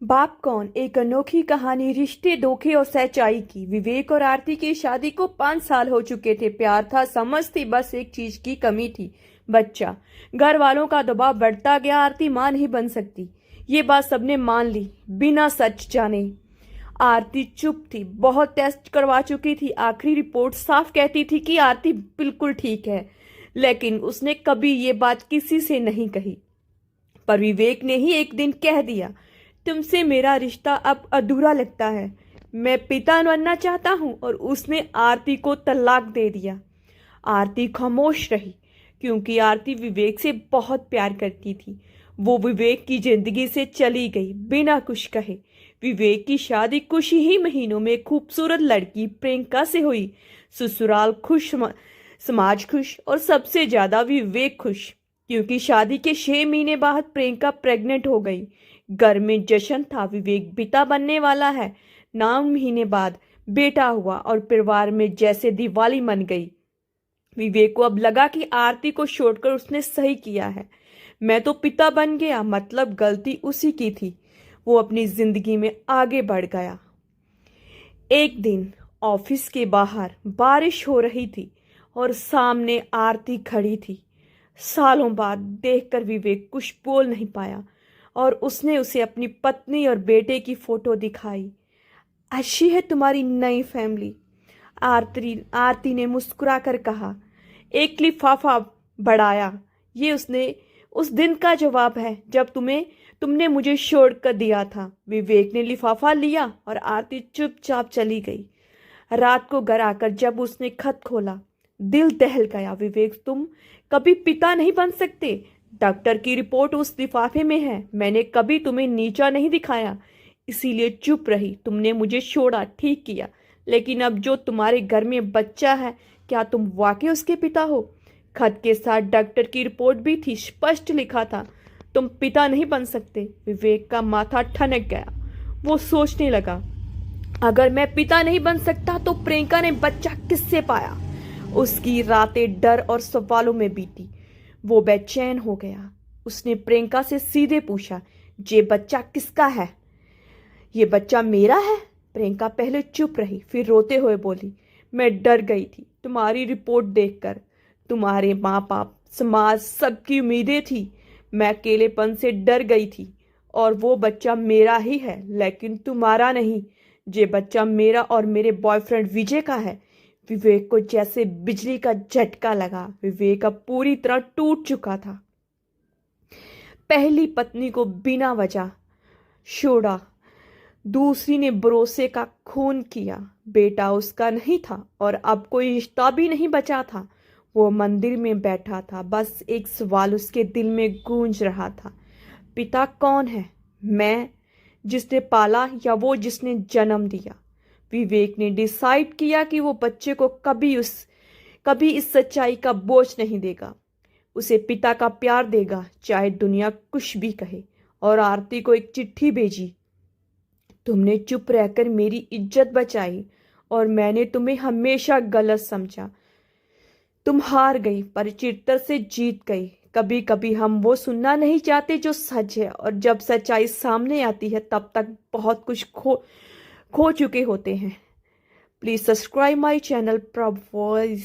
बाप कौन, एक अनोखी कहानी रिश्ते, धोखे और सच्चाई की। विवेक और आरती की शादी को 5 साल हो चुके थे। प्यार था, समझ थी, बस एक चीज की कमी थी, बच्चा। घर वालों का दबाव बढ़ता गया। आरती मां नहीं बन सकती, ये बात सबने मान ली बिना सच जाने। आरती चुप थी, बहुत टेस्ट करवा चुकी थी। आखिरी रिपोर्ट साफ कहती थी कि आरती बिल्कुल ठीक है, लेकिन उसने कभी ये बात किसी से नहीं कही। पर विवेक ने ही एक दिन कह दिया, तुमसे मेरा रिश्ता अब अधूरा लगता है, मैं पिता बनना चाहता हूं। और उसने आरती को तलाक दे दिया। आरती खामोश रही, क्योंकि आरती विवेक से बहुत प्यार करती थी। वो विवेक की जिंदगी से चली गई बिना कुछ कहे। विवेक की शादी कुछ ही महीनों में खूबसूरत लड़की प्रियंका से हुई। ससुराल खुश, समाज खुश और सबसे ज्यादा विवेक खुश, क्योंकि शादी के 6 महीने बाद प्रियंका प्रेग्नेंट हो गई। घर में जश्न था, विवेक पिता बनने वाला है। 9 महीने बाद बेटा हुआ और परिवार में जैसे दिवाली मन गई। विवेक को अब लगा कि आरती को छोड़कर उसने सही किया है। मैं तो पिता बन गया, मतलब गलती उसी की थी। वो अपनी जिंदगी में आगे बढ़ गया। एक दिन ऑफिस के बाहर बारिश हो रही थी और सामने आरती खड़ी थी। सालों बाद देखकर विवेक कुछ बोल नहीं पाया और उसने उसे अपनी पत्नी और बेटे की फोटो दिखाई। अच्छी है तुम्हारी नई फैमिली, आरती ने मुस्कुरा कर कहा। एक लिफाफा बढ़ाया। ये उसने उस दिन का जवाब है जब तुमने मुझे छोड़ कर दिया था। विवेक ने लिफाफा लिया और आरती चुपचाप चली गई। रात को घर आकर जब उसने खत खोला, दिल दहल गया। विवेक, तुम कभी पिता नहीं बन सकते। डॉक्टर की रिपोर्ट उस लिफाफे में है। मैंने कभी तुम्हें नीचा नहीं दिखाया, इसीलिए चुप रही। तुमने मुझे छोड़ा, ठीक किया, लेकिन अब जो तुम्हारे घर में बच्चा है, क्या तुम वाकई उसके पिता हो? खत के साथ डॉक्टर की रिपोर्ट भी थी, स्पष्ट लिखा था, तुम पिता नहीं बन सकते। विवेक का माथा ठनक गया। वो सोचने लगा, अगर मैं पिता नहीं बन सकता तो प्रियंका ने बच्चा किससे पाया? उसकी रातें डर और सवालों में बीती। वो बेचैन हो गया। उसने प्रियंका से सीधे पूछा, ये बच्चा किसका है? ये बच्चा मेरा है। प्रियंका पहले चुप रही, फिर रोते हुए बोली, मैं डर गई थी तुम्हारी रिपोर्ट देखकर। तुम्हारे माँ बाप, समाज, सबकी उम्मीदें थी। मैं अकेलेपन से डर गई थी। और वो बच्चा मेरा ही है, लेकिन तुम्हारा नहीं। ये बच्चा मेरा और मेरे बॉयफ्रेंड विजय का है। विवेक को जैसे बिजली का झटका लगा। विवेक अब पूरी तरह टूट चुका था। पहली पत्नी को बिना वजह छोड़ा, दूसरी ने भरोसे का खून किया। बेटा उसका नहीं था और अब कोई रिश्ता भी नहीं बचा था। वो मंदिर में बैठा था, बस एक सवाल उसके दिल में गूंज रहा था, पिता कौन है? मैं जिसने पाला या वो जिसने जन्म दिया? विवेक ने डिसाइड किया कि वो बच्चे को कभी इस सच्चाई का बोझ नहीं देगा। उसे पिता का प्यार देगा, चाहे दुनिया कुछ भी कहे। और आरती को एक चिट्ठी भेजी, तुमने चुप रहकर मेरी इज्जत बचाई और मैंने तुम्हें हमेशा गलत समझा। तुम हार गई पर चित्तर से जीत गई। कभी कभी हम वो सुनना नहीं चाहते जो सच है, और जब सच्चाई सामने आती है तब तक बहुत कुछ खो चुके होते हैं। प्लीज सब्सक्राइब माई चैनल प्रभ वॉइस।